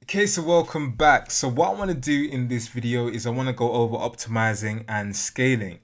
Okay, so welcome back. So what I want to do in this video is I want to go over optimizing and scaling.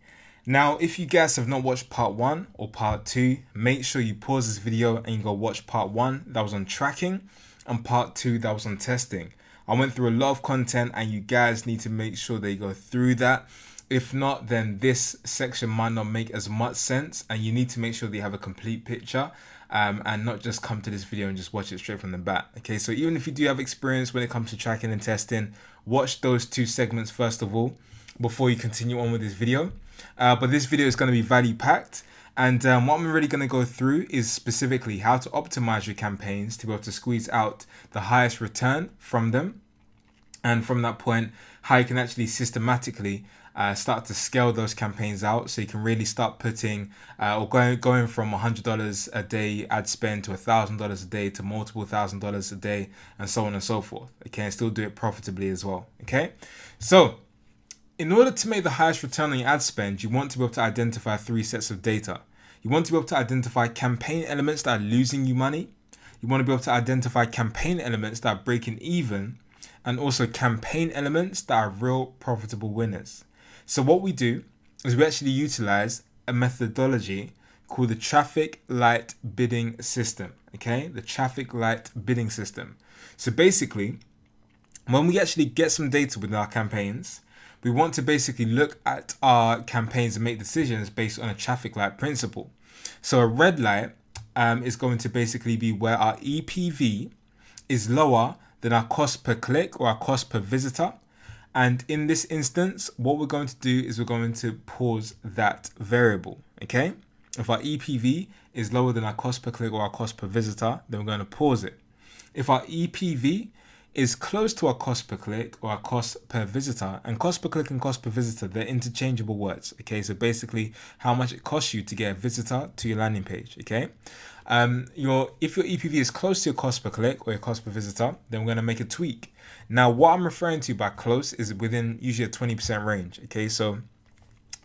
Now, if you guys have not watched part 1 or part 2, make sure you pause this video and you go watch part 1 that was on tracking and part 2 that was on testing. I went through a lot of content and you guys need to make sure that you go through that. If not, then this section might not make as much sense and you need to make sure that you have a complete picture and not just come to this video and just watch it straight from the bat. Okay, so even if you do have experience when it comes to tracking and testing, watch those two segments first of all before you continue on with this video. But this video is going to be value packed. And what I'm really going to go through is specifically how to optimize your campaigns to be able to squeeze out the highest return from them. And from that point, how you can actually systematically start to scale those campaigns out, so you can really start putting or going from $100 a day ad spend to $1,000 a day to multiple $1,000s a day, and so on and so forth. Okay, and still do it profitably as well. Okay, so in order to make the highest return on your ad spend, you want to be able to identify 3 sets of data. You want to be able to identify campaign elements that are losing you money. You want to be able to identify campaign elements that are breaking even, and also campaign elements that are real profitable winners. So what we do is we actually utilize a methodology called the traffic light bidding system. Okay, the traffic light bidding system. So basically, when we actually get some data within our campaigns, we want to basically look at our campaigns and make decisions based on a traffic light principle. So a red light is going to basically be where our EPV is lower than our cost per click or our cost per visitor. And in this instance, what we're going to do is we're going to pause that variable. Okay, if our EPV is lower than our cost per click or our cost per visitor, then we're going to pause it. If our EPV is close to our cost per click or our cost per visitor, and cost per click and cost per visitor, they're interchangeable words. Okay, so basically how much it costs you to get a visitor to your landing page. Okay, if your EPV is close to your cost per click or your cost per visitor, then we're going to make a tweak. Now, what I'm referring to by close is within usually a 20% range. Okay, so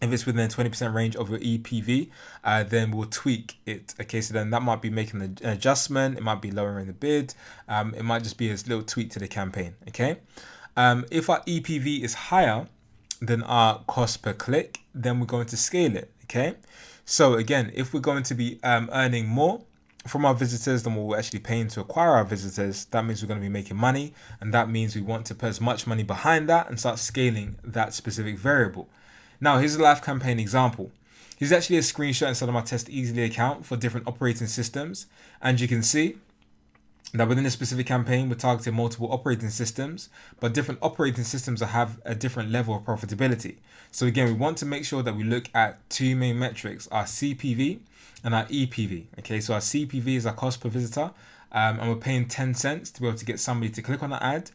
if it's within a 20% range of your EPV, then we'll tweak it. Okay, so then that might be making an adjustment. It might be lowering the bid. It might just be a little tweak to the campaign. Okay, if our EPV is higher than our cost per click, then we're going to scale it. Okay, so again, if we're going to be earning more from our visitors than what we're actually paying to acquire our visitors, that means we're going to be making money, and that means we want to put as much money behind that and start scaling that specific variable. Now, here's a live campaign example. Here's actually a screenshot inside of my Test Easily account for different operating systems, and you can see that within a specific campaign, we're targeting multiple operating systems, but different operating systems have a different level of profitability. So again, we want to make sure that we look at 2 main metrics, our CPV and our EPV. Okay, so our CPV is our cost per visitor, and we're paying 10 cents to be able to get somebody to click on the ad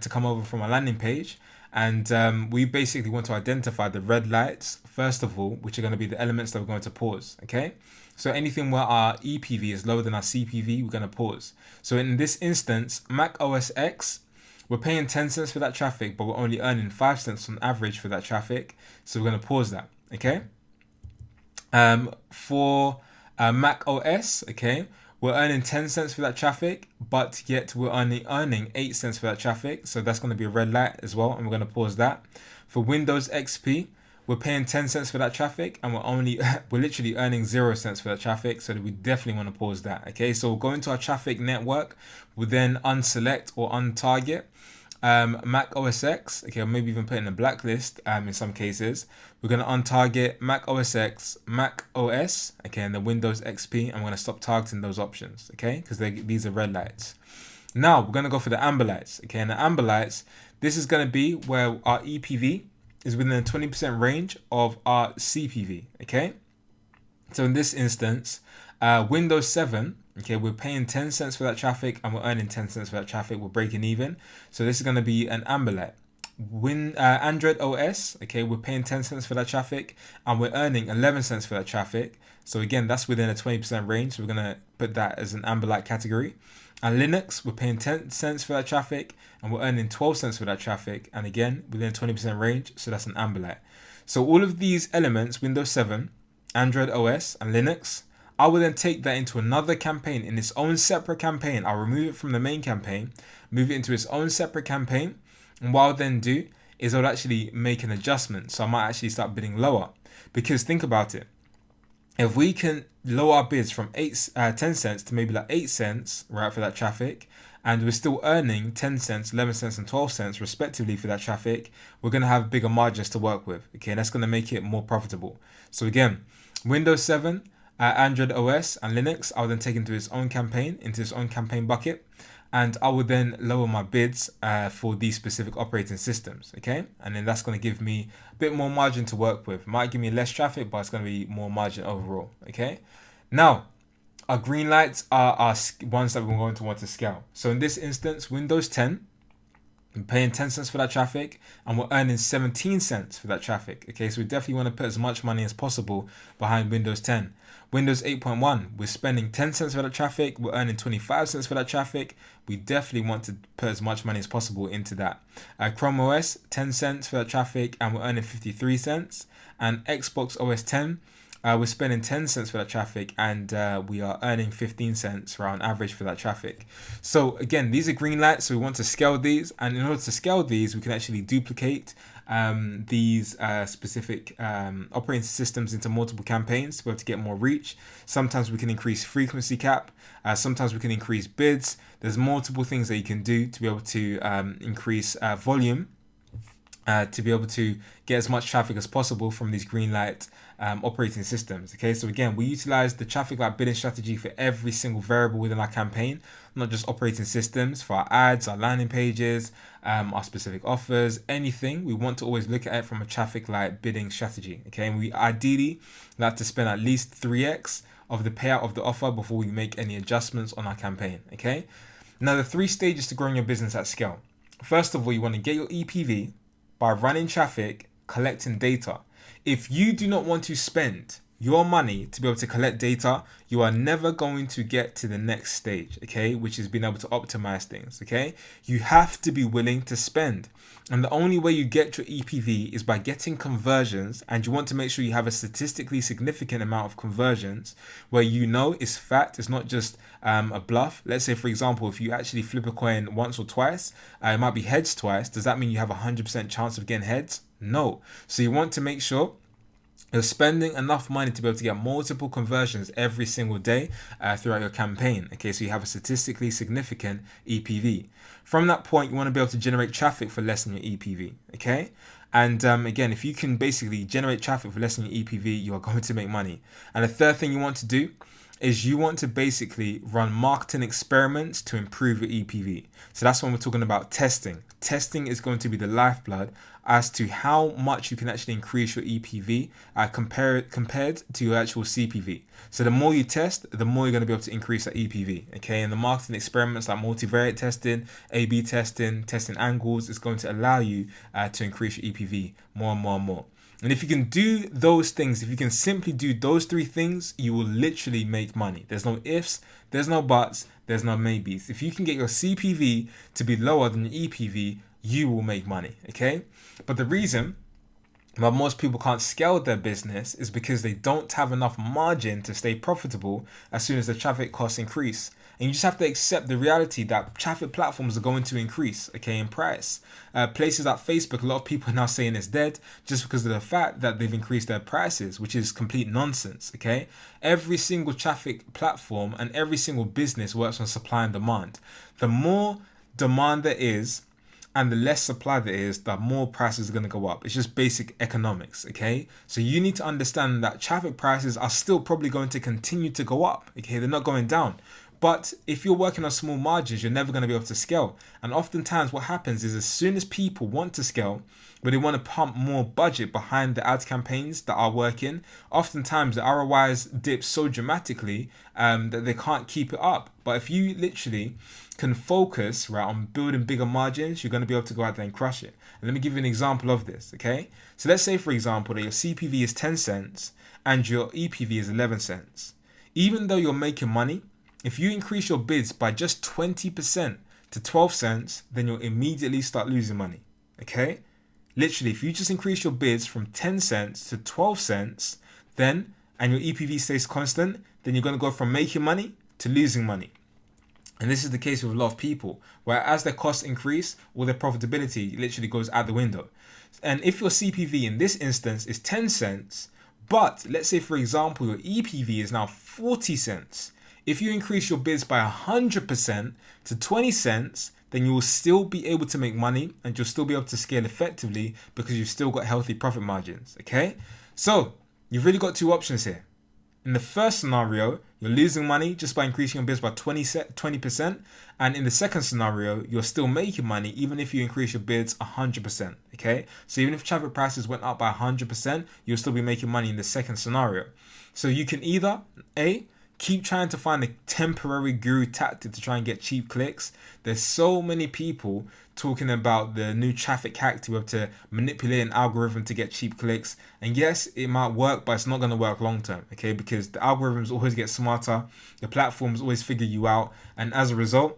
to come over from our landing page. And we basically want to identify the red lights, first of all, which are going to be the elements that we're going to pause. Okay, so anything where our EPV is lower than our CPV, we're going to pause. So in this instance, Mac OS X, we're paying 10 cents for that traffic, but we're only earning 5 cents on average for that traffic. So we're going to pause that. Okay, for Mac OS, okay, we're earning 10 cents for that traffic, but yet we're only earning 8 cents for that traffic. So that's going to be a red light as well, and we're going to pause that. For Windows XP, we're paying 10 cents for that traffic, and we're literally earning 0 cents for that traffic. So we definitely want to pause that. Okay, so we'll go into our traffic network. We'll then unselect or untarget Mac OS X, okay, or maybe even put in a blacklist in some cases. We're going to untarget Mac OS X, Mac OS, okay, and the Windows XP, and we're going to stop targeting those options, okay, because these are red lights. Now we're going to go for the amber lights, okay, and the amber lights, this is going to be where our EPV is within a 20% range of our CPV, okay. So in this instance, Windows 7, okay, we're paying 10 cents for that traffic and we're earning 10 cents for that traffic. We're breaking even. So this is going to be an amber light. Android OS, okay, we're paying 10 cents for that traffic and we're earning 11 cents for that traffic. So again, that's within a 20% range. So we're going to put that as an amber light category. And Linux, we're paying 10 cents for that traffic and we're earning 12 cents for that traffic. And again, within a 20% range. So that's an amber light. So all of these elements, Windows 7, Android OS, and Linux, I will then take that into another campaign in its own separate campaign. I'll remove it from the main campaign, move it into its own separate campaign. And what I'll then do is I'll actually make an adjustment. So I might actually start bidding lower, because think about it. If we can lower our bids from 10 cents to maybe like 8 cents, right, for that traffic, and we're still earning 10 cents, 11 cents, and 12 cents respectively for that traffic, we're going to have bigger margins to work with. Okay, and that's going to make it more profitable. So again, Windows 7, Android OS, and Linux, I'll then take into its own campaign bucket, and I will then lower my bids for these specific operating systems, okay? And then that's going to give me a bit more margin to work with. It might give me less traffic, but it's going to be more margin overall, okay? Now, our green lights are our ones that we're going to want to scale. So in this instance, Windows 10, I'm paying 10 cents for that traffic, and we're earning 17 cents for that traffic, okay? So we definitely want to put as much money as possible behind Windows 10. Windows 8.1, we're spending 10 cents for that traffic, we're earning 25 cents for that traffic. We definitely want to put as much money as possible into that. Chrome OS, 10 cents for that traffic, and we're earning 53 cents. And Xbox OS 10, we're spending 10 cents for that traffic, and we are earning 15 cents right, on average for that traffic. So again, these are green lights, so we want to scale these, and in order to scale these, we can actually duplicate these specific operating systems into multiple campaigns to be able to get more reach. Sometimes we can increase frequency cap, sometimes we can increase bids. There's multiple things that you can do to be able to increase volume, to be able to get as much traffic as possible from these green light operating systems. Okay, so again, we utilize the traffic light bidding strategy for every single variable within our campaign, not just operating systems, for our ads, our landing pages, our specific offers, anything. We want to always look at it from a traffic light bidding strategy. Okay, and we ideally like to spend at least 3x of the payout of the offer before we make any adjustments on our campaign. Okay, now the 3 stages to growing your business at scale. First of all, you want to get your EPV by running traffic, collecting data. If you do not want to spend your money to be able to collect data, you are never going to get to the next stage, okay, which is being able to optimize things, okay? You have to be willing to spend. And the only way you get your EPV is by getting conversions, and you want to make sure you have a statistically significant amount of conversions where you know it's fact, it's not just a bluff. Let's say, for example, if you actually flip a coin once or twice, it might be heads twice. Does that mean you have a 100% chance of getting heads? No. So you want to make sure you're spending enough money to be able to get multiple conversions every single day throughout your campaign. Okay, so you have a statistically significant EPV. From that point, you want to be able to generate traffic for less than your EPV. Okay, and again, if you can basically generate traffic for less than your EPV, you are going to make money. And the third thing you want to do is you want to basically run marketing experiments to improve your EPV. So that's when we're talking about testing. Testing is going to be the lifeblood as to how much you can actually increase your EPV compared to your actual CPV. So the more you test, the more you're going to be able to increase that EPV. Okay, and the marketing experiments like multivariate testing, A/B testing, testing angles is going to allow you to increase your EPV more and more and more. And if you can do those things, if you can simply do those 3 things, you will literally make money. There's no ifs, there's no buts, there's no maybes. If you can get your CPV to be lower than your EPV, you will make money, okay? But the reason why most people can't scale their business is because they don't have enough margin to stay profitable as soon as the traffic costs increase. And you just have to accept the reality that traffic platforms are going to increase, okay, in price. Places like Facebook, a lot of people are now saying it's dead just because of the fact that they've increased their prices, which is complete nonsense, okay? Every single traffic platform and every single business works on supply and demand. The more demand there is, and the less supply there is, the more prices are going to go up. It's just basic economics, okay? So you need to understand that traffic prices are still probably going to continue to go up, okay? They're not going down. But if you're working on small margins, you're never going to be able to scale. And oftentimes what happens is as soon as people want to scale, but they want to pump more budget behind the ads campaigns that are working, oftentimes the ROIs dip so dramatically that they can't keep it up. But if you literally can focus right on building bigger margins, you're going to be able to go out there and crush it. And let me give you an example of this, okay? So let's say, for example, that your CPV is 10 cents and your EPV is 11 cents. Even though you're making money, if you increase your bids by just 20% to 12 cents, then you'll immediately start losing money, okay? Literally, if you just increase your bids from 10 cents to 12 cents, then, and your EPV stays constant, then you're going to go from making money to losing money. And this is the case with a lot of people, where as their costs increase, all their profitability literally goes out the window. And if your CPV in this instance is 10 cents, but let's say, for example, your EPV is now 40 cents. If you increase your bids by 100% to 20 cents, then you will still be able to make money and you'll still be able to scale effectively because you've still got healthy profit margins, okay? So you've really got two options here. In the first scenario, you're losing money just by increasing your bids by 20%. And in the second scenario, you're still making money even if you increase your bids 100%. Okay? So even if traffic prices went up by 100%, you'll still be making money in the second scenario. So you can either, A, keep trying to find a temporary guru tactic to try and get cheap clicks. There's so many people talking about the new traffic hack to be able to manipulate an algorithm to get cheap clicks. And yes, it might work, but it's not going to work long term, okay? Because the algorithms always get smarter, the platforms always figure you out, and as a result,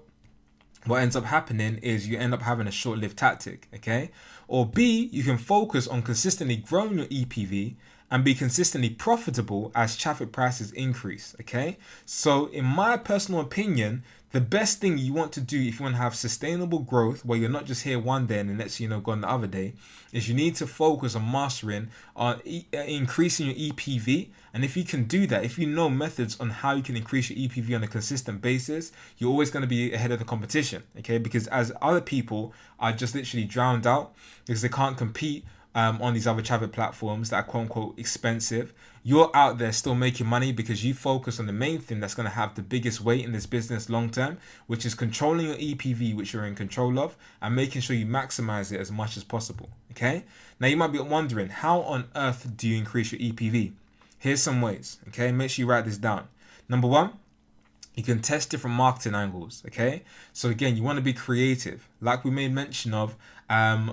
what ends up happening is you end up having a short-lived tactic, okay? Or B, you can focus on consistently growing your EPV and be consistently profitable as traffic prices increase, okay? So in my personal opinion, the best thing you want to do if you want to have sustainable growth where you're not just here one day and then next gone the other day, is you need to focus on mastering on increasing your EPV. And if you can do that, if you know methods on how you can increase your EPV on a consistent basis, you're always going to be ahead of the competition, okay? Because as other people are just literally drowned out because they can't compete on these other traffic platforms that are quote unquote expensive, you're out there still making money because you focus on the main thing that's going to have the biggest weight in this business long term, which is controlling your EPV, which you're in control of, and making sure you maximize it as much as possible. Okay, now you might be wondering, how on earth do you increase your EPV? Here's some ways. Okay, make sure you write this down. Number one, you can test different marketing angles, okay? So again, you want to be creative, like we made mention of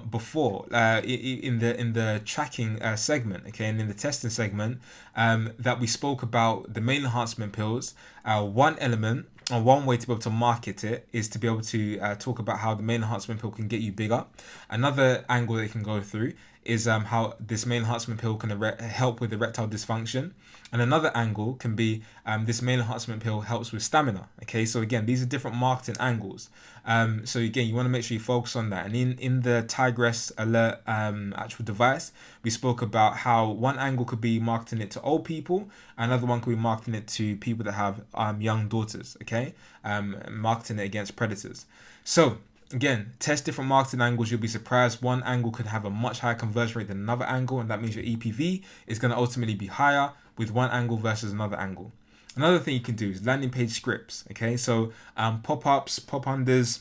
before in the tracking segment, okay, and in the testing segment that we spoke about the male enhancement pills. One element or one way to be able to market it is to be able to talk about how the male enhancement pill can get you bigger. Another angle they can go through is how this male enhancement pill can help with erectile dysfunction. And another angle can be this male enhancement pill helps with stamina. Okay, so again, these are different marketing angles. So again, you want to make sure you focus on that. And in the Tigress Alert actual device, we spoke about how one angle could be marketing it to old people, another one could be marketing it to people that have young daughters. Okay, marketing it against predators. So again, test different marketing angles. You'll be surprised. One angle could have a much higher conversion rate than another angle, and that means your EPV is going to ultimately be higher with one angle versus another angle. Another thing you can do is landing page scripts. Okay, so pop-ups, pop-unders,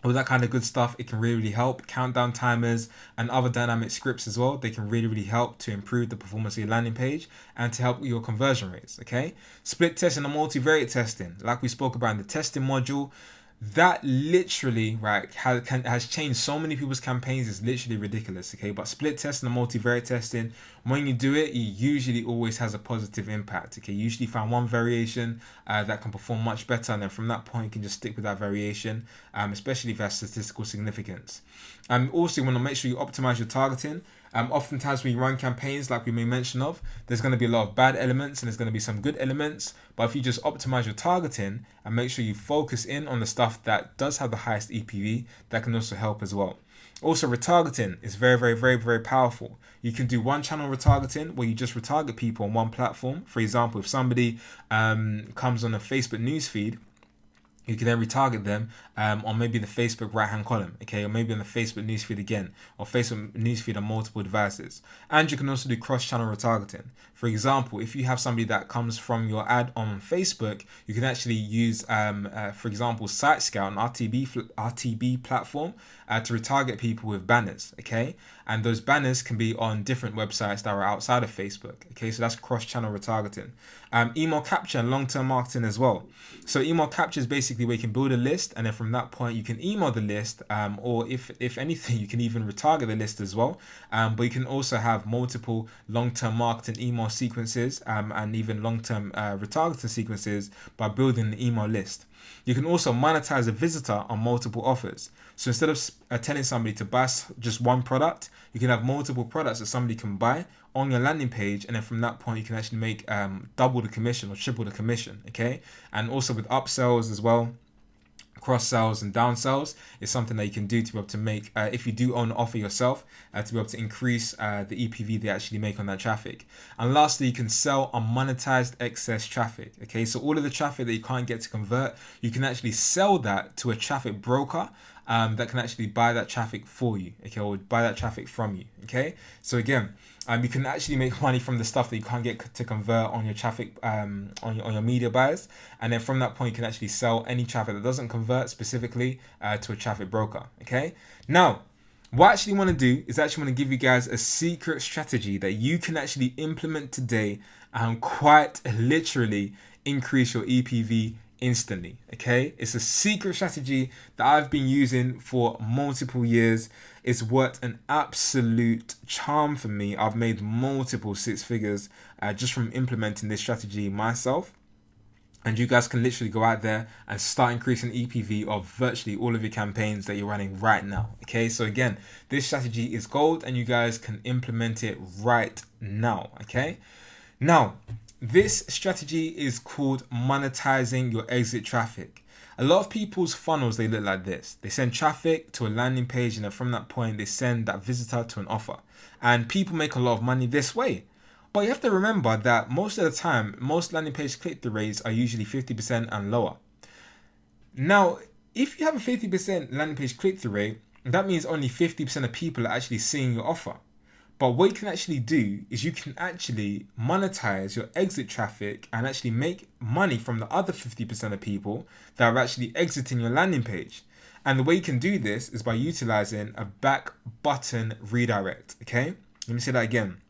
all that kind of good stuff. It can really help. Countdown timers and other dynamic scripts as well. They can really help to improve the performance of your landing page and to help with your conversion rates. Okay, split testing and multivariate testing, like we spoke about in the testing module. That literally, right, has changed so many people's campaigns. It's literally ridiculous, okay? But split testing and multivariate testing, when you do it, it usually always has a positive impact, okay? You usually find one variation that can perform much better, and then from that point, you can just stick with that variation, especially if it has statistical significance. Also, you want to make sure you optimize your targeting. Oftentimes when you run campaigns like we made mention of, there's going to be a lot of bad elements and there's going to be some good elements. But if you just optimize your targeting and make sure you focus in on the stuff that does have the highest EPV, that can also help as well. Also, retargeting is very powerful. You can do one channel retargeting where you just retarget people on one platform. For example, if somebody comes on a Facebook newsfeed, you can then retarget them on maybe the Facebook right-hand column, okay, or maybe on the Facebook newsfeed again, or Facebook newsfeed on multiple devices. And you can also do cross-channel retargeting. For example, if you have somebody that comes from your ad on Facebook, you can actually use, for example, Site Scout, an RTB platform, to retarget people with banners, okay? And those banners can be on different websites that are outside of Facebook, okay? So that's cross-channel retargeting. Email capture and long-term marketing as well. So email capture is basically where you can build a list, and then from that point you can email the list, or if anything, you can even retarget the list as well. But you can also have multiple long-term marketing email sequences and even long-term retargeting sequences by building the email list. You can also monetize a visitor on multiple offers. So instead of telling somebody to buy just one product, you can have multiple products that somebody can buy on your landing page, and then from that point you can actually make double the commission or triple the commission. Okay, and also with upsells as well, cross sells and down sells is something that you can do to be able to make, if you do own an offer yourself, to be able to increase the EPV they actually make on that traffic. And lastly, you can sell unmonetized excess traffic. Okay, so all of the traffic that you can't get to convert, you can actually sell that to a traffic broker that can actually buy that traffic for you, okay, or buy that traffic from you. Okay, so again, you can actually make money from the stuff that you can't get to convert on your traffic, on your media buyers, and then from that point you can actually sell any traffic that doesn't convert specifically to a traffic broker. Okay, now what I actually want to do is actually want to give you guys a secret strategy that you can actually implement today and quite literally increase your EPV instantly. Okay, it's a secret strategy that I've been using for multiple years. It's worked an absolute charm for me. I've made multiple six figures just from implementing this strategy myself. And you guys can literally go out there and start increasing EPV of virtually all of your campaigns that you're running right now. Okay, so again, this strategy is gold and you guys can implement it right now. Okay, now this strategy is called monetizing your exit traffic. A lot of people's funnels, they look like this. They send traffic to a landing page, and then from that point, they send that visitor to an offer. And people make a lot of money this way. But you have to remember that most of the time, most landing page click-through rates are usually 50% and lower. Now, if you have a 50% landing page click-through rate, that means only 50% of people are actually seeing your offer. But what you can actually do is you can actually monetize your exit traffic and actually make money from the other 50% of people that are actually exiting your landing page. And the way you can do this is by utilizing a back button redirect. Okay, let me say that again.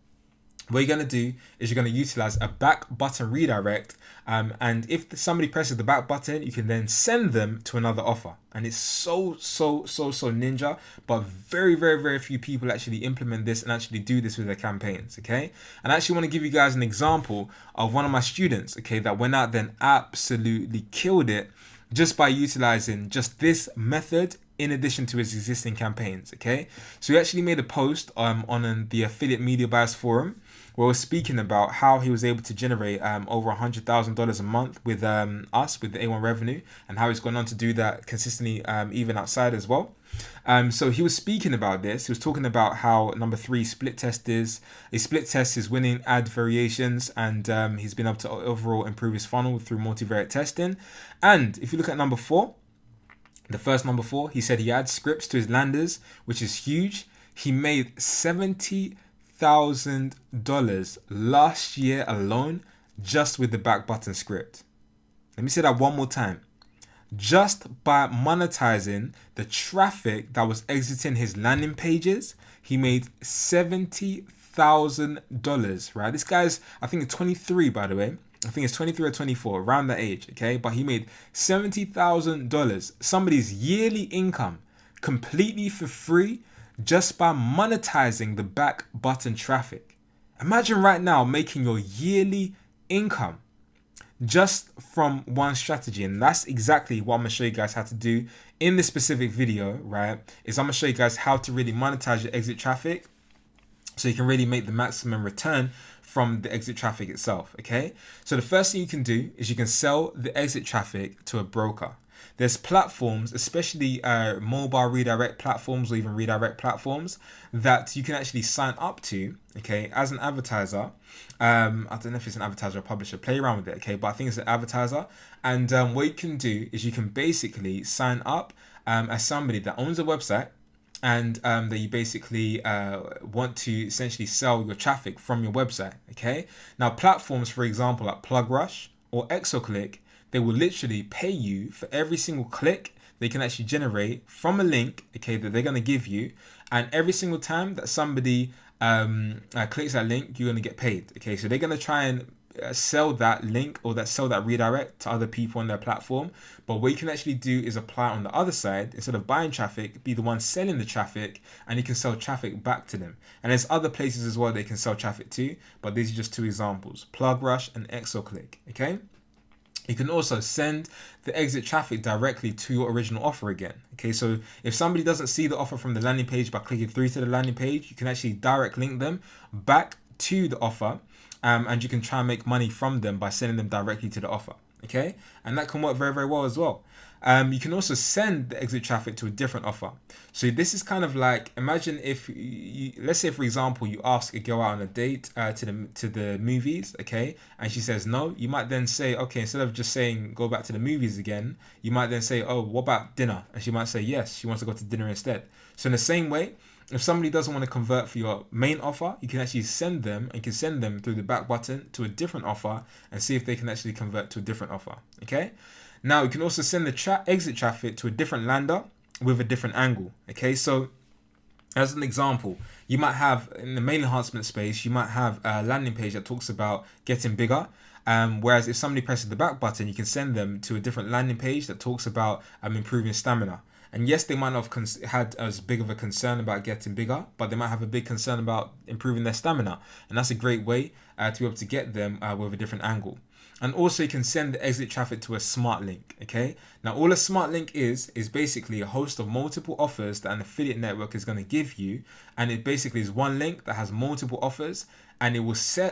What you're going to do is you're going to utilize a back button redirect, and if somebody presses the back button, you can then send them to another offer. And it's so ninja, but very few people actually implement this and actually do this with their campaigns. Okay, and I actually want to give you guys an example of one of my students, okay, that went out there and absolutely killed it just by utilizing just this method in addition to his existing campaigns. Okay, so he actually made a post on the Affiliate Media Buyers Forum where we're speaking about how he was able to generate over $100,000 a month with us, with the A1 revenue, and how he's gone on to do that consistently even outside as well. So he was speaking about this. He was talking about how number 3 split test is. A split test is winning ad variations, and he's been able to overall improve his funnel through multivariate testing. And if you look at number 4, the first number 4, he said he adds scripts to his landers, which is huge. He made $70,000 last year alone just with the back button script. Let me say that one more time. Just by monetizing the traffic that was exiting his landing pages, he made $70,000, right? This guy's, I think, 23, by the way. I think it's 23 or 24, around that age, okay? But he made $70,000, somebody's yearly income, completely for free, just by monetizing the back button traffic. Imagine right now making your yearly income just from one strategy. And that's exactly what I'm going to show you guys how to do in this specific video, right? Is I'm going to show you guys how to really monetize your exit traffic so you can really make the maximum return from the exit traffic itself. Okay, so the first thing you can do is you can sell the exit traffic to a broker. There's platforms, especially mobile redirect platforms or even redirect platforms, that you can actually sign up to, okay, as an advertiser. I don't know if it's an advertiser or publisher, play around with it, okay, but I think it's an advertiser. And what you can do is you can basically sign up as somebody that owns a website, and that you basically want to essentially sell your traffic from your website. Okay, now platforms, for example, like PlugRush or Exoclick, they will literally pay you for every single click they can actually generate from a link, okay, that they're going to give you, and every single time that somebody clicks that link, you're going to get paid. Okay, so they're going to try and sell that link or sell that redirect to other people on their platform. But what you can actually do is apply on the other side. Instead of buying traffic, be the one selling the traffic, and you can sell traffic back to them. And there's other places as well they can sell traffic to, but these are just 2 examples: PlugRush and Exoclick. Okay, You can also send the exit traffic directly to your original offer again. Okay, so if somebody doesn't see the offer from the landing page by clicking through to the landing page, you can actually direct link them back to the offer, and you can try and make money from them by sending them directly to the offer. Okay, and that can work very, very well as well. You can also send the exit traffic to a different offer. So this is kind of like, imagine if let's say for example you ask a girl out on a date to the movies, okay, and she says no. You might then say, okay, instead of just saying go back to the movies again, you might then say, oh, what about dinner? And she might say yes, she wants to go to dinner instead. So in the same way, if somebody doesn't want to convert for your main offer, you can actually send them through the back button to a different offer and see if they can actually convert to a different offer. Okay. Now you can also send the exit traffic to a different lander with a different angle. Okay. So as an example, you might have in the mail enhancement space, you might have a landing page that talks about getting bigger. Whereas if somebody presses the back button, you can send them to a different landing page that talks about improving stamina. And yes, they might not have had as big of a concern about getting bigger, but they might have a big concern about improving their stamina. And that's a great way to be able to get them with a different angle. And also you can send the exit traffic to a smart link. Okay. Now all a smart link is basically a host of multiple offers that an affiliate network is going to give you. And it basically is one link that has multiple offers, and it will show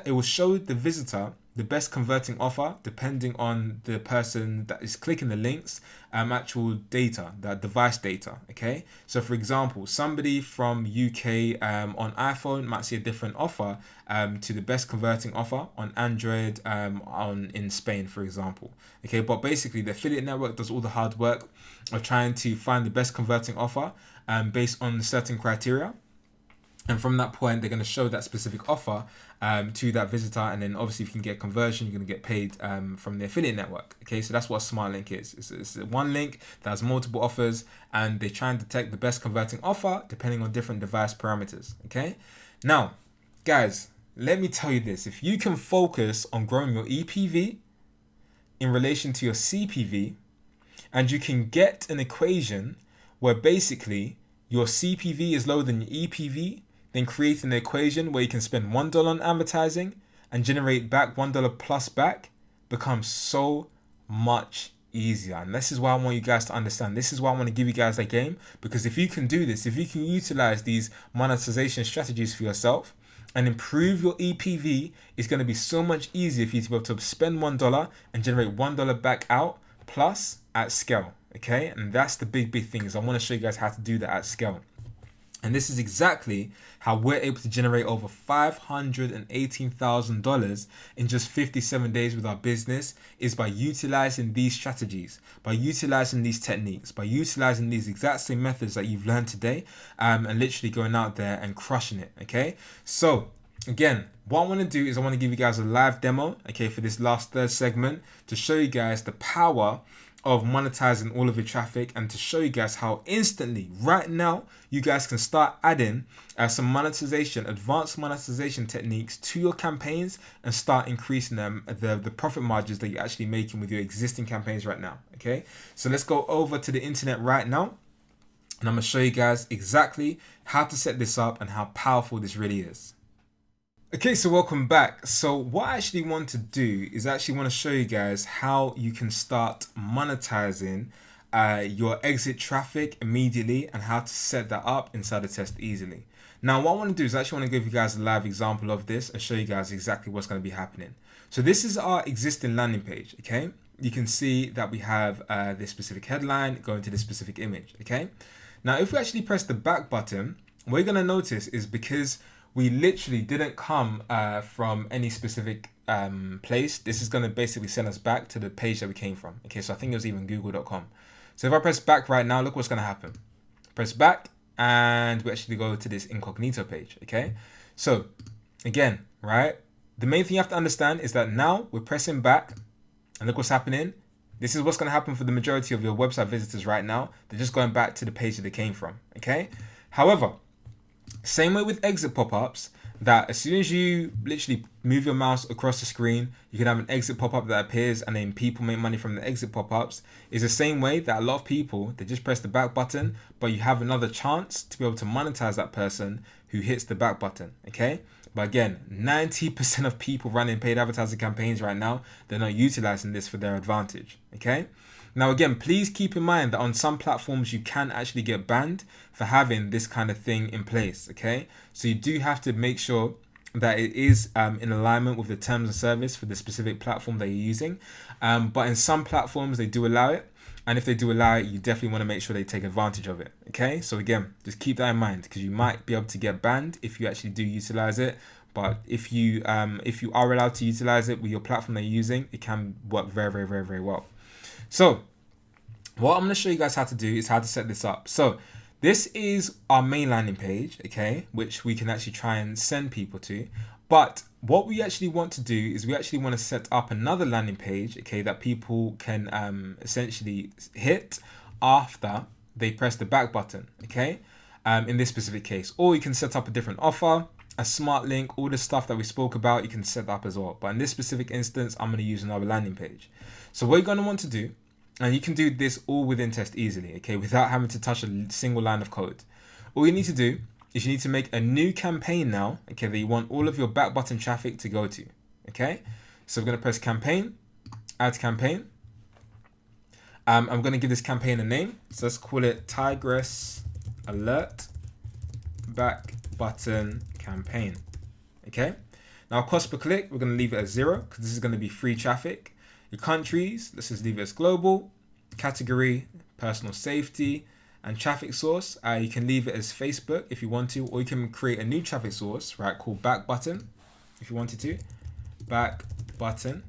the visitor the best converting offer depending on the person that is clicking the links, actual data, that device data. Okay, so for example, somebody from UK on iPhone might see a different offer to the best converting offer on Android in Spain, for example. Okay, but basically the affiliate network does all the hard work of trying to find the best converting offer based on certain criteria. And from that point, they're going to show that specific offer to that visitor. And then obviously, if you can get conversion, you're going to get paid from the affiliate network. Okay, so that's what a smart link is. It's one link that has multiple offers, and they try and detect the best converting offer depending on different device parameters. Okay, now, guys, let me tell you this. If you can focus on growing your EPV in relation to your CPV, and you can get an equation where basically your CPV is lower than your EPV, then create an equation where you can spend $1 on advertising and generate back $1 plus back becomes so much easier. And this is why I want you guys to understand. This is why I want to give you guys that game, because if you can do this, if you can utilize these monetization strategies for yourself and improve your EPV, it's going to be so much easier for you to be able to spend $1 and generate $1 back out plus at scale. Okay, and that's the big thing, is I want to show you guys how to do that at scale. And this is exactly how we're able to generate over $518,000 in just 57 days with our business, is by utilizing these strategies, by utilizing these techniques, by utilizing these exact same methods that you've learned today, and literally going out there and crushing it. Okay, so again, what I want to do is I want to give you guys a live demo, okay, for this last third segment, to show you guys the power of monetizing all of your traffic, and to show you guys how instantly right now you guys can start adding some monetization, advanced monetization techniques to your campaigns and start increasing them, the profit margins that you're actually making with your existing campaigns right now. Okay, so let's go over to the internet right now, and I'm going to show you guys exactly how to set this up and how powerful this really is. Okay, so welcome back. So what I actually want to do is I actually want to show you guys how you can start monetizing your exit traffic immediately, and how to set that up inside the test easily. Now, what I want to do is I actually want to give you guys a live example of this and show you guys exactly what's going to be happening. So this is our existing landing page. Okay, you can see that we have this specific headline going to this specific image. Okay, now if we actually press the back button, what you're going to notice is, because we literally didn't come from any specific place, this is going to basically send us back to the page that we came from. Okay, so I think it was even google.com. So if I press back right now, look what's going to happen. Press back, and we actually go to this incognito page. Okay, so again, right, the main thing you have to understand is that now we're pressing back, and look what's happening. This is what's going to happen for the majority of your website visitors right now. They're just going back to the page that they came from. Okay, however, same way with exit pop-ups, that as soon as you literally move your mouse across the screen, you can have an exit pop-up that appears, and then people make money from the exit pop-ups. Is the same way that a lot of people, they just press the back button, but you have another chance to be able to monetize that person who hits the back button. Okay, But again, 90% of people running paid advertising campaigns right now, they're not utilizing this for their advantage. Okay. Now, again, please keep in mind that on some platforms, you can actually get banned for having this kind of thing in place. Okay. So you do have to make sure that it is in alignment with the terms of service for the specific platform that you're using. But in some platforms, they do allow it. And if they do allow it, you definitely want to make sure they take advantage of it. Okay, so again, just keep that in mind because you might be able to get banned if you actually do utilize it. But if you are allowed to utilize it with your platform that you're using, it can work very, very, very, very well. So what I'm going to show you guys how to do is how to set this up. So this is our main landing page, okay, which we can actually try and send people to. But what we actually want to do is we actually want to set up another landing page, okay, that people can essentially hit after they press the back button, okay, in this specific case. Or you can set up a different offer, a smart link, all the stuff that we spoke about, you can set up as well. But in this specific instance, I'm going to use another landing page. So what you're going to want to do, and you can do this all within Test easily, okay, without having to touch a single line of code. All you need to do is you need to make a new campaign now, okay, that you want all of your back button traffic to go to, okay? So we're going to press campaign, add campaign. I'm going to give this campaign a name. So let's call it Tigress Alert Back Button Campaign, okay? Now cost per click, we're going to leave it at 0 because this is going to be free traffic. Your countries, let's just leave it as global. Category, personal safety, and traffic source. You can leave it as Facebook if you want to, or you can create a new traffic source, right, called back button, if you wanted to, back button.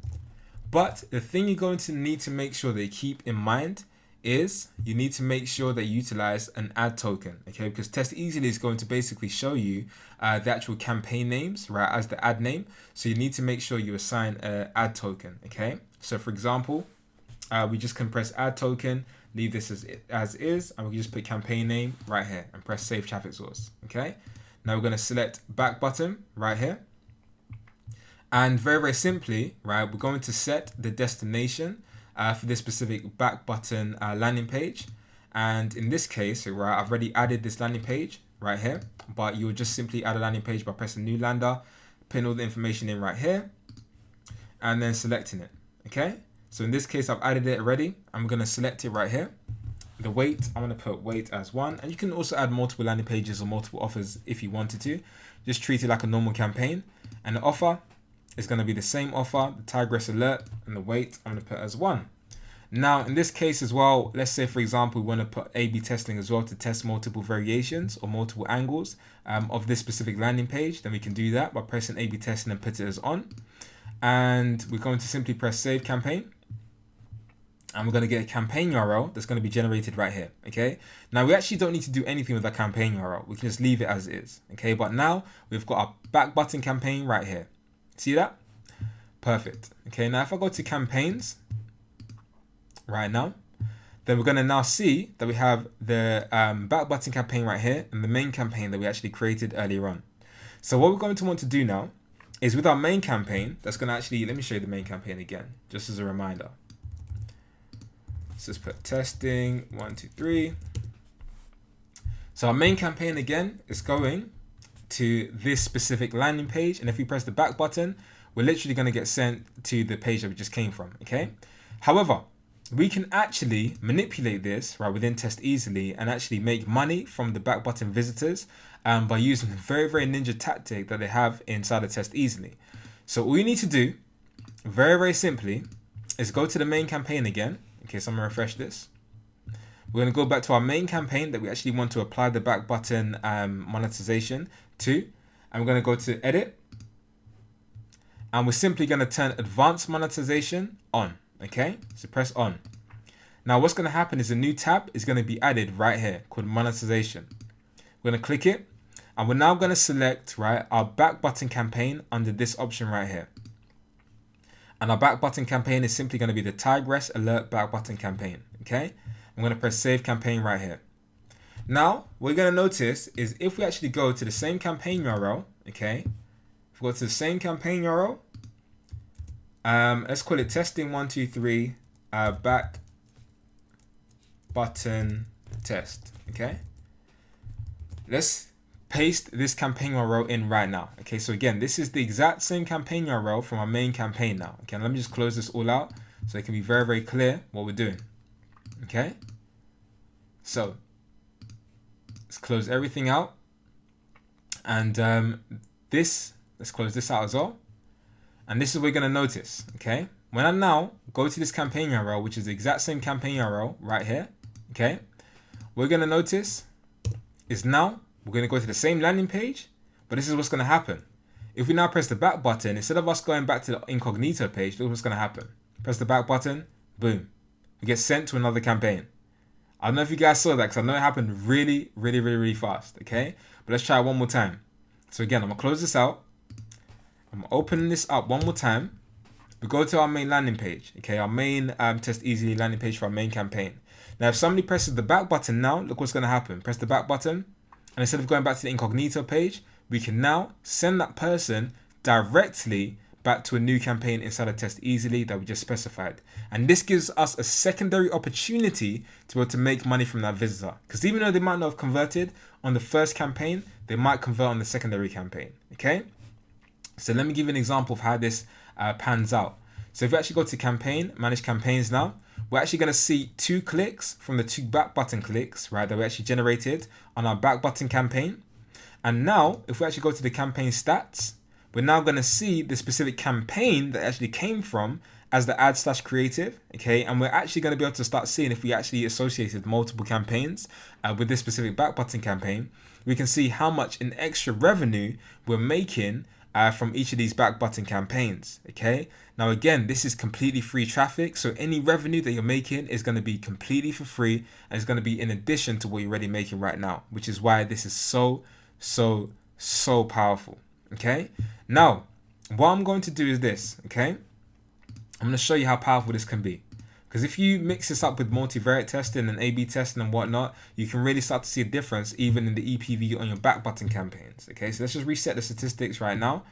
But the thing you're going to need to make sure that you keep in mind is you need to make sure that you utilize an ad token, okay? Because Test Easily is going to basically show you the actual campaign names, right, as the ad name. So you need to make sure you assign an ad token, okay? So for example, we just can press add token, leave this as is, and we can just put campaign name right here and press save traffic source, okay? Now we're going to select back button right here. And very, very simply, right, we're going to set the destination for this specific back button landing page. And in this case, right, I've already added this landing page right here, but you'll just simply add a landing page by pressing new lander, putting all the information in right here, and then selecting it, okay? So in this case, I've added it already. I'm going to select it right here. The weight, I'm going to put weight as 1. And you can also add multiple landing pages or multiple offers if you wanted to. Just treat it like a normal campaign. And the offer is going to be the same offer, the Tigress Alert, and the weight I'm going to put as 1. Now, in this case as well, let's say, for example, we want to put A/B testing as well to test multiple variations or multiple angles of this specific landing page. Then we can do that by pressing A/B testing and put it as on. And we're going to simply press save campaign. And we're going to get a campaign URL that's going to be generated right here, okay? Now, we actually don't need to do anything with that campaign URL. We can just leave it as is, okay? But now we've got our back button campaign right here. See that? Perfect. Okay, now if I go to campaigns right now, then we're going to now see that we have the back button campaign right here and the main campaign that we actually created earlier on. So what we're going to want to do now is with our main campaign, that's going to actually, let me show you the main campaign again, just as a reminder. So let's put testing 1, 2, 3. So our main campaign again is going to this specific landing page, and if we press the back button, we're literally going to get sent to the page that we just came from, okay? However, we can actually manipulate this right within Test Easily and actually make money from the back button visitors by using a very, very ninja tactic that they have inside of Test Easily. So all you need to do, very, very simply, is go to the main campaign again. Okay, so I'm going to refresh this. We're going to go back to our main campaign that we actually want to apply the back button monetization to. And we're going to go to edit. And we're simply going to turn advanced monetization on. Okay, so press on. Now what's going to happen is a new tab is going to be added right here called monetization. We're going to click it. And we're now going to select, right, our back button campaign under this option right here. And our back button campaign is simply going to be the Tigress Alert back button campaign. Okay, I'm going to press save campaign right here. Now, what you're going to notice is if we actually go to the same campaign URL, okay, if we go to the same campaign URL, let's call it testing 1, 2, 3 back button test. Okay, let's paste this campaign URL in right now. Okay, so again, this is the exact same campaign URL from our main campaign now. Okay, let me just close this all out so it can be very, very clear what we're doing. Okay, so let's close everything out. And let's close this out as well. And this is what we're going to notice. Okay, when I now go to this campaign URL, which is the exact same campaign URL right here. Okay, what we're going to notice is now we're going to go to the same landing page, but this is what's going to happen. If we now press the back button, instead of us going back to the incognito page, look what's going to happen. Press the back button, boom. We get sent to another campaign. I don't know if you guys saw that because I know it happened really, really, really, really fast. Okay, but let's try it one more time. So again, I'm going to close this out. I'm opening this up one more time. We go to our main landing page. Okay, our main test easily landing page for our main campaign. Now, if somebody presses the back button now, look what's going to happen. Press the back button. And instead of going back to the incognito page, we can now send that person directly back to a new campaign inside of Test Easily that we just specified. And this gives us a secondary opportunity to be able to make money from that visitor. Because even though they might not have converted on the first campaign, they might convert on the secondary campaign. Okay? So let me give you an example of how this pans out. So if we actually go to campaign, manage campaigns now, we're actually going to see 2 clicks from the 2 back button clicks, right, that we actually generated on our back button campaign. And now, if we actually go to the campaign stats, we're now going to see the specific campaign that actually came from as the ad/creative, okay? And we're actually going to be able to start seeing if we actually associated multiple campaigns with this specific back button campaign. We can see how much in extra revenue we're making from each of these back button campaigns, okay? Now again, this is completely free traffic, so any revenue that you're making is going to be completely for free, and it's going to be in addition to what you're already making right now, which is why this is so powerful, okay? Now, what I'm going to do is this, okay? I'm going to show you how powerful this can be. Because if you mix this up with multivariate testing and A/B testing and whatnot, you can really start to see a difference even in the EPV on your back button campaigns. Okay, so let's just reset the statistics right now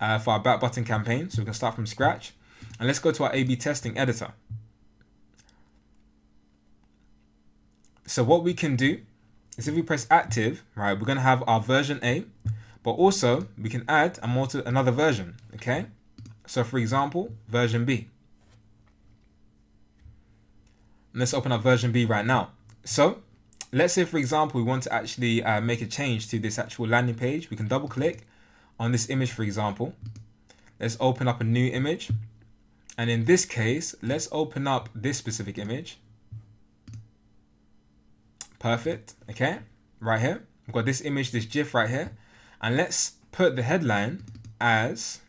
for our back button campaign. So we can start from scratch. And let's go to our A/B testing editor. So what we can do is if we press active, right, we're going to have our version A, but also we can add another version. Okay, so for example, version B. Let's open up version B right now. So let's say, for example, we want to actually make a change to this actual landing page. We can double click on this image, for example. Let's open up a new image. And in this case, let's open up this specific image. Perfect. Okay, right here. We've got this image, this GIF right here. And let's put the headline as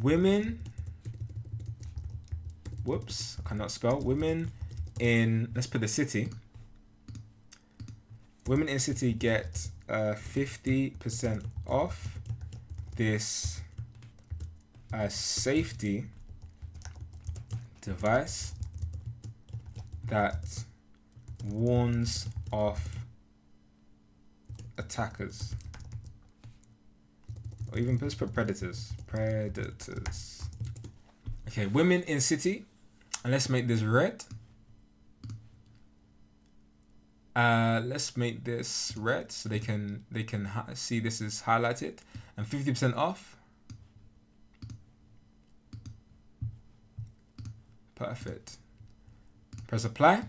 women. Whoops, I cannot spell. Women in, let's put the city. Women in city get 50% off this safety device that warns off attackers. Or even let's put predators. Predators. Okay, women in city. And let's make this red. Let's make this red so they can see this is highlighted. And 50% off. Perfect. Press apply.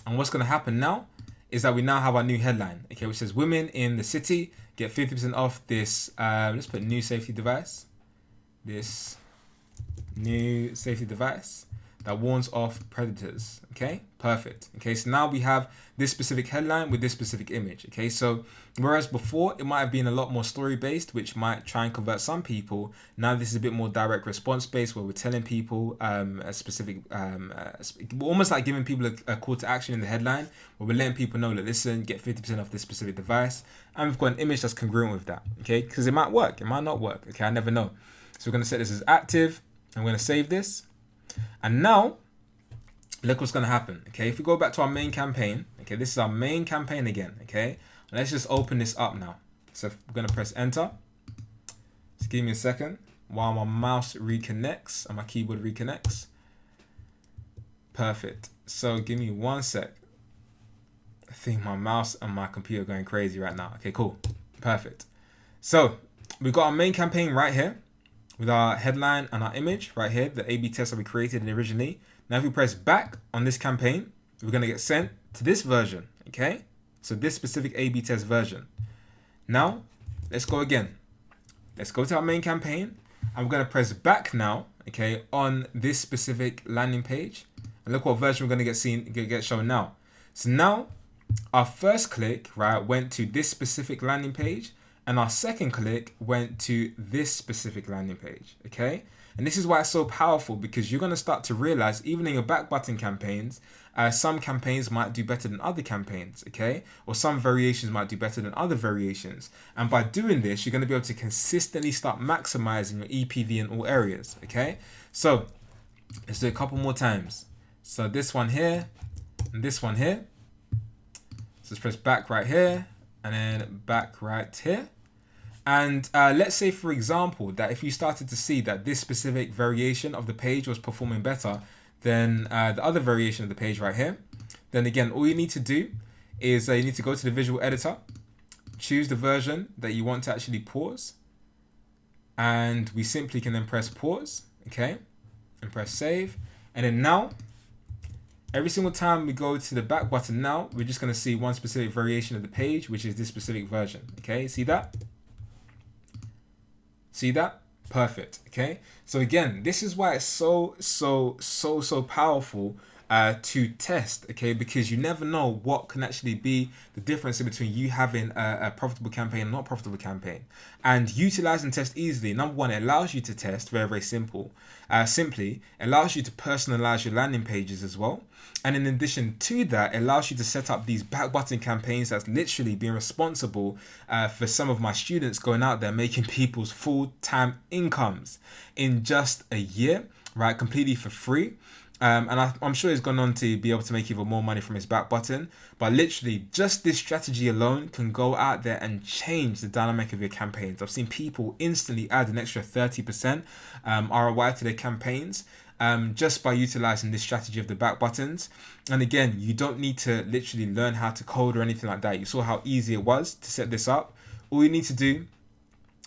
And what's going to happen now is that we now have our new headline, okay, which says women in the city get 50% off this. Let's put new safety device. This new safety device that warns off predators. Okay, perfect. Okay, so now we have this specific headline with this specific image. Okay, so whereas before it might have been a lot more story based, which might try and convert some people, now this is a bit more direct response based, where we're telling people a specific, almost like giving people a call to action in the headline, where we're letting people know that listen, get 50% off this specific device, and we've got an image that's congruent with that. Okay, because it might work, it might not work. Okay, I never know. So we're going to set this as active. I'm going to save this. And now, look what's going to happen. Okay, if we go back to our main campaign, okay, this is our main campaign again. Okay, let's just open this up now. So we're going to press enter. Just give me a second while my mouse reconnects and my keyboard reconnects. Perfect. So give me 1 sec. think my mouse and my computer are going crazy right now. Okay, cool. Perfect. So we've got our main campaign right here with our headline and our image right here, the A/B test that we created originally. Now if we press back on this campaign, we're going to get sent to this version. Okay, so this specific A/B test version. Now let's go again. Let's go to our main campaign, and we're going to press back now, okay, on this specific landing page. And look what version we're going to get shown now. So now our first click, right, went to this specific landing page, and our second click went to this specific landing page, okay? And this is why it's so powerful, because you're going to start to realize, even in your back button campaigns, some campaigns might do better than other campaigns, okay? Or some variations might do better than other variations. And by doing this, you're going to be able to consistently start maximizing your EPV in all areas, okay? So let's do a couple more times. So this one here and this one here. So let's press back right here and then back right here. And let's say, for example, that if you started to see that this specific variation of the page was performing better than the other variation of the page right here, then again, all you need to do is you need to go to the visual editor, choose the version that you want to actually pause, and we simply can then press pause, okay, and press save. And then now, every single time we go to the back button now, we're just going to see one specific variation of the page, which is this specific version, okay? See that? See that? Perfect. Okay. So again, this is why it's so powerful to test. Okay, because you never know what can actually be the difference in between you having a profitable campaign and not profitable campaign. And utilize and test easily. Number one, it allows you to test very simply. It allows you to personalize your landing pages as well. And in addition to that, it allows you to set up these back button campaigns that's literally been responsible for some of my students going out there making people's full-time incomes in just a year, right? Completely for free. And I'm sure he's gone on to be able to make even more money from his back button. But literally, just this strategy alone can go out there and change the dynamic of your campaigns. I've seen people instantly add an extra 30% ROI to their campaigns. Just by utilizing this strategy of the back buttons. And again, you don't need to literally learn how to code or anything like that. You saw how easy it was to set this up. All you need to do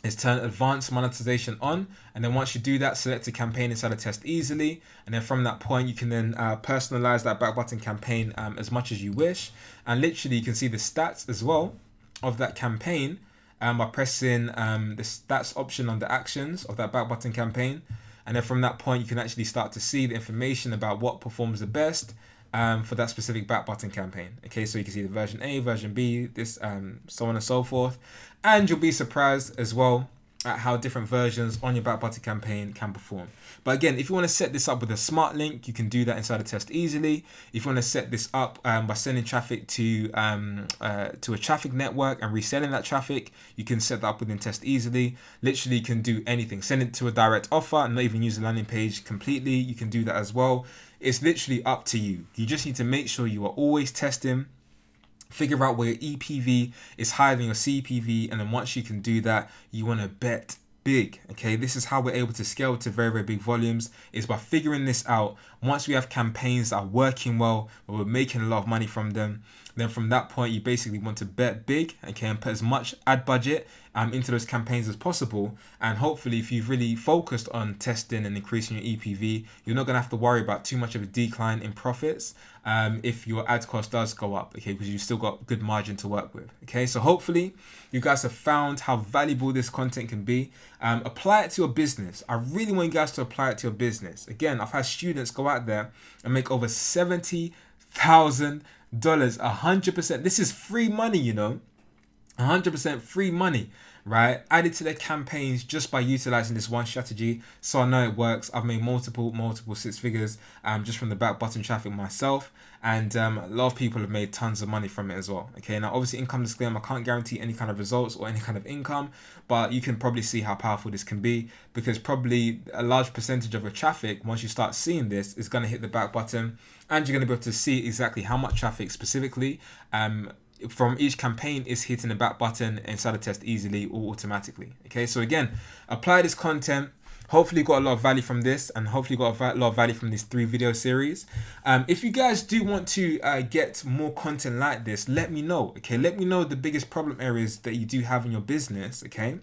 is turn advanced monetization on, and then once you do that, select a campaign inside of test easily, and then from that point you can then personalize that back button campaign as much as you wish. And literally you can see the stats as well of that campaign by pressing the stats option on the actions of that back button campaign. And then from that point, you can actually start to see the information about what performs the best for that specific back button campaign. Okay, so you can see the version A, version B, this, so on and so forth. And you'll be surprised as well at how different versions on your back button campaign can perform. But again, if you want to set this up with a smart link, you can do that inside the test easily. If you want to set this up by sending traffic to a traffic network and reselling that traffic, you can set that up within test easily. Literally, you can do anything. Send it to a direct offer and not even use the landing page completely. You can do that as well. It's literally up to you. You just need to make sure you are always testing. Figure out where your EPV is higher than your CPV, and then once you can do that, you want to bet big. Okay, this is how we're able to scale to very very big volumes, is by figuring this out. Once we have campaigns that are working well, where we're making a lot of money from them, then from that point you basically want to bet big, okay, and put as much ad budget into those campaigns as possible. And hopefully, if you've really focused on testing and increasing your EPV, you're not gonna have to worry about too much of a decline in profits if your ad cost does go up, okay, because you've still got good margin to work with. Okay, so hopefully you guys have found how valuable this content can be. Apply it to your business. I really want you guys to apply it to your business. Again, I've had students go out there and make over $70,000, 100%. This is free money, you know, 100% free money, right? Added to their campaigns just by utilizing this one strategy. So I know it works. I've made multiple six figures just from the back button traffic myself. And a lot of people have made tons of money from it as well. Okay, now obviously income disclaimer, I can't guarantee any kind of results or any kind of income, but you can probably see how powerful this can be, because probably a large percentage of your traffic, once you start seeing this, is going to hit the back button, and you're going to be able to see exactly how much traffic specifically from each campaign is hitting the back button inside the test easily or automatically. Okay, so again, apply this content. hopefully you got a lot of value from this, and hopefully you got a lot of value from this 3 video series. If you guys do want to get more content like this, let me know. Okay, let me know the biggest problem areas that you do have in your business. Okay.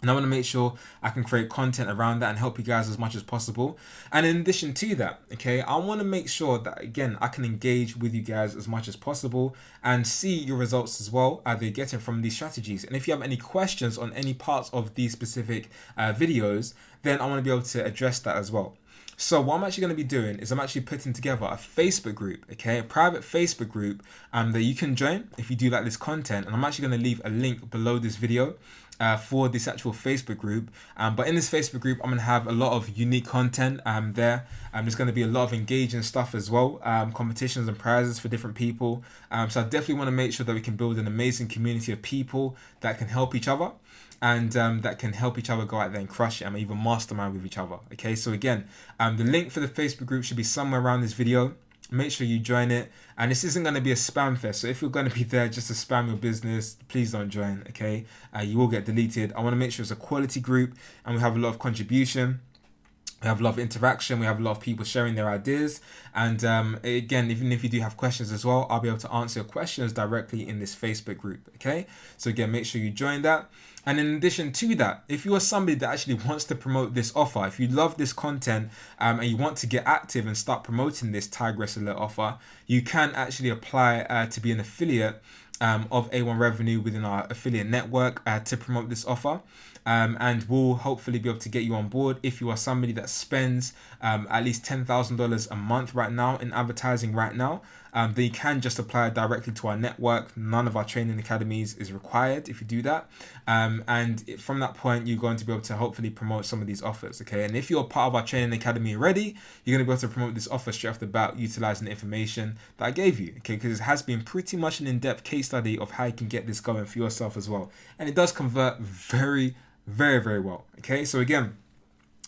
And I want to make sure I can create content around that and help you guys as much as possible. And in addition to that, okay, I want to make sure that, again, I can engage with you guys as much as possible and see your results as well as they're getting from these strategies. And if you have any questions on any parts of these specific videos, then I want to be able to address that as well. So what I'm actually going to be doing is I'm actually putting together a Facebook group, okay, a private Facebook group that you can join if you do like this content. And I'm actually going to leave a link below this video for this actual Facebook group. But in this Facebook group, I'm going to have a lot of unique content there. There's going to be a lot of engaging stuff as well, competitions and prizes for different people. So I definitely want to make sure that we can build an amazing community of people that can help each other. And that can help each other go out there and crush it and even mastermind with each other. Okay, so again, the link for the Facebook group should be somewhere around this video. Make sure you join it. And this isn't going to be a spam fest. So if you're going to be there just to spam your business, please don't join. Okay, you will get deleted. I want to make sure it's a quality group and we have a lot of contribution. We have a lot of interaction. We have a lot of people sharing their ideas. And again, even if you do have questions as well, I'll be able to answer your questions directly in this Facebook group. Okay, so again, make sure you join that. And in addition to that, if you are somebody that actually wants to promote this offer, if you love this content and you want to get active and start promoting this Tigress Alert offer, you can actually apply to be an affiliate of A1 Revenue within our affiliate network to promote this offer. And we'll hopefully be able to get you on board if you are somebody that spends at least $10,000 a month right now in advertising right now. Then you can just apply directly to our network. None of our training academies is required if you do that. And from that point, you're going to be able to hopefully promote some of these offers. Okay, and if you're part of our training academy already, you're going to be able to promote this offer straight off the bat utilizing the information that I gave you. Okay, because it has been pretty much an in-depth case study of how you can get this going for yourself as well. And it does convert very, very well. Okay, so again,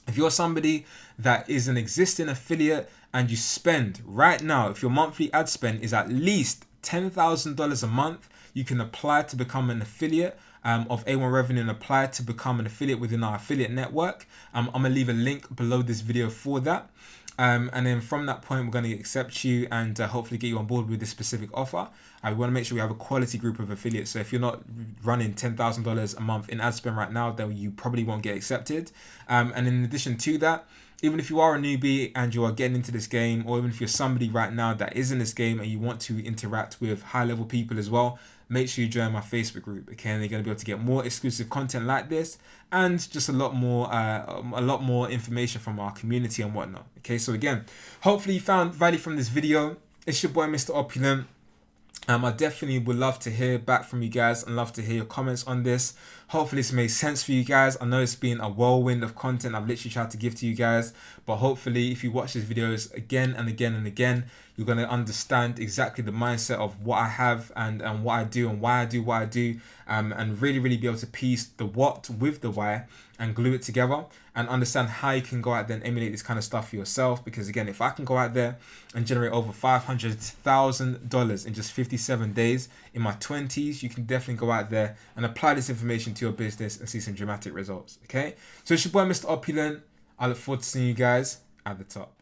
if you're somebody that is an existing affiliate and you spend right now, if your monthly ad spend is at least $10,000 a month, you can apply to become an affiliate of A1 Revenue and apply to become an affiliate within our affiliate network. I'm going to leave a link below this video for that. And then from that point, we're going to accept you and hopefully get you on board with this specific offer. I want to make sure we have a quality group of affiliates. So if you're not running $10,000 a month in ad spend right now, then you probably won't get accepted. And in addition to that, even if you are a newbie and you are getting into this game, or even if you're somebody right now that is in this game and you want to interact with high-level people as well, make sure you join my Facebook group. Okay, and you're going to be able to get more exclusive content like this and just a lot more information from our community and whatnot. Okay, so again, hopefully you found value from this video. It's your boy, Mr. Opulent. I definitely would love to hear back from you guys and love to hear your comments on this. Hopefully this made sense for you guys. I know it's been a whirlwind of content I've literally tried to give to you guys, but hopefully if you watch these videos again and again and again, you're going to understand exactly the mindset of what I have and what I do and why I do what I do, and really be able to piece the what with the why and glue it together and understand how you can go out there and emulate this kind of stuff for yourself. Because again, if I can go out there and generate over $500,000 in just 57 days in my 20s, you can definitely go out there and apply this information to your business and see some dramatic results. Okay, so it's your boy, Mr. Opulent. I look forward to seeing you guys at the top.